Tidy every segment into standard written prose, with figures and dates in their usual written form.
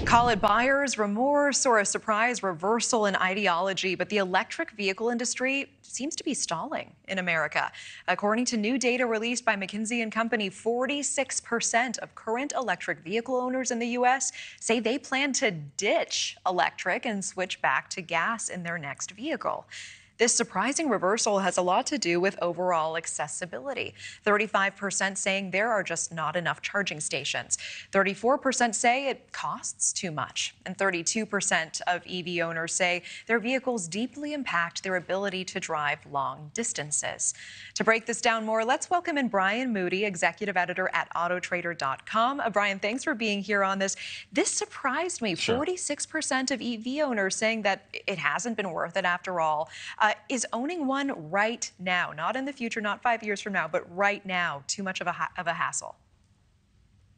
Call it buyer's remorse or a surprise reversal in ideology, but the electric vehicle industry seems to be stalling in America. According to new data released by McKinsey & Company, 46% of current electric vehicle owners in the U.S. say they plan to ditch electric and switch back to gas in their next vehicle. This surprising reversal has a lot to do with overall accessibility. 35% saying there are just not enough charging stations. 34% say it costs too much. And 32% of EV owners say their vehicles deeply impact their ability to drive long distances. To break this down more, let's welcome in Brian Moody, executive editor at autotrader.com. Brian, thanks for being here on this. This surprised me. Sure. 46% of EV owners saying that it hasn't been worth it after all. Is owning one right now, not in the future, not 5 years from now, but right now, too much of a hassle?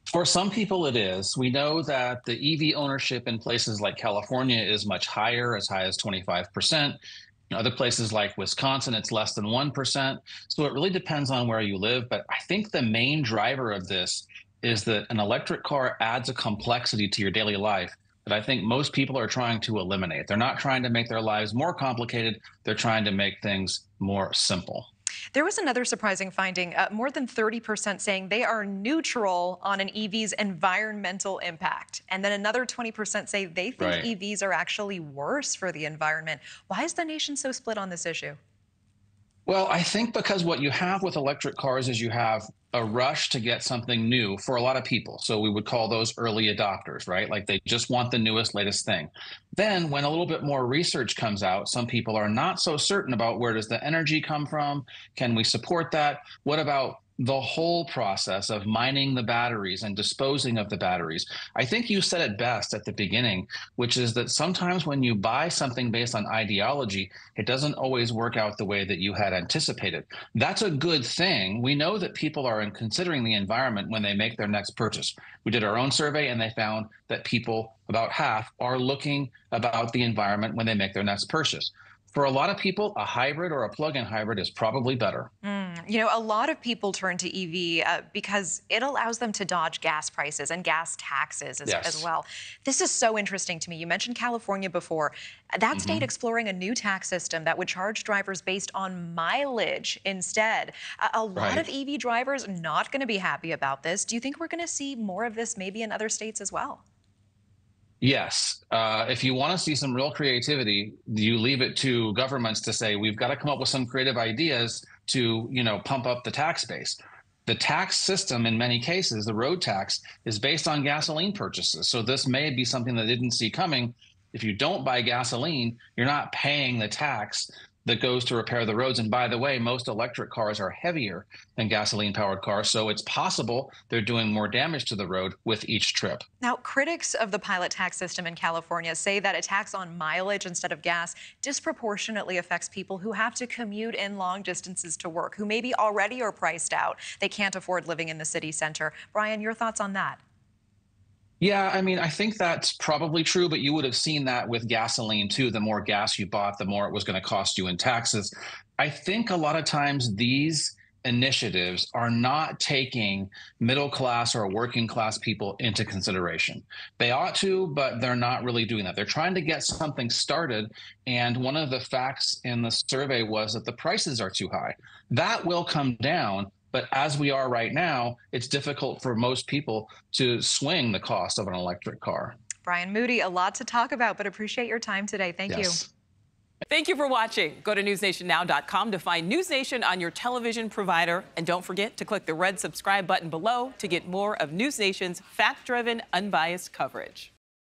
For some people, it is. We know that the EV ownership in places like California is much higher, as high as 25%. In other places like Wisconsin, it's less than 1%. So it really depends on where you live. But I think the main driver of this is that an electric car adds a complexity to your daily life that I think most people are trying to eliminate. They're not trying to make their lives more complicated. They're trying to make things more simple. There was another surprising finding, more than 30% saying they are neutral on an EV's environmental impact. And then another 20% say they think EVs are actually worse for the environment. Why is the nation so split on this issue? Well, I think because what you have with electric cars is you have a rush to get something new for a lot of people. So we would call those early adopters, right? Like they just want the newest, latest thing. Then when a little bit more research comes out, some people are not so certain about where does the energy come from? Can we support that? What about the whole process of mining the batteries and disposing of the batteries? I think you said it best at the beginning, which is that sometimes when you buy something based on ideology, it doesn't always work out the way that you had anticipated. That's a good thing. We know that people are considering the environment when they make their next purchase. We did our own survey and they found that people, about half, are looking about the environment when they make their next purchase. For a lot of people, a hybrid or a plug-in hybrid is probably better. You know, a lot of people turn to EV because it allows them to dodge gas prices and gas taxes as well. This is so interesting to me. You mentioned California before. That state exploring a new tax system that would charge drivers based on mileage instead. A lot of EV drivers not going to be happy about this. Do you think we're going to see more of this maybe in other states as well? Yes. If you want to see some real creativity, you leave it to governments to say, we've got to come up with some creative ideas to, pump up the tax base. The tax system, in many cases, the road tax, is based on gasoline purchases. So this may be something that they didn't see coming. If you don't buy gasoline, you're not paying the tax that goes to repair the roads. And by the way, most electric cars are heavier than gasoline-powered cars, so it's possible they're doing more damage to the road with each trip. Now, critics of the pilot tax system in California say that a tax on mileage instead of gas disproportionately affects people who have to commute in long distances to work, who maybe already are priced out. They can't afford living in the city center. Brian, your thoughts on that? Yeah, I mean, I think that's probably true, but you would have seen that with gasoline too. The more gas you bought, the more it was going to cost you in taxes. I think a lot of times these initiatives are not taking middle class or working class people into consideration. They ought to, but they're not really doing that. They're trying to get something started. And one of the facts in the survey was that the prices are too high. That will come down. But as we are right now, it's difficult for most people to swing the cost of an electric car. Brian Moody, a lot to talk about, but appreciate your time today. Thank you. Thank you for watching. Go to newsnationnow.com to find News Nation on your television provider. And don't forget to click the red subscribe button below to get more of News Nation's fact-driven, unbiased coverage.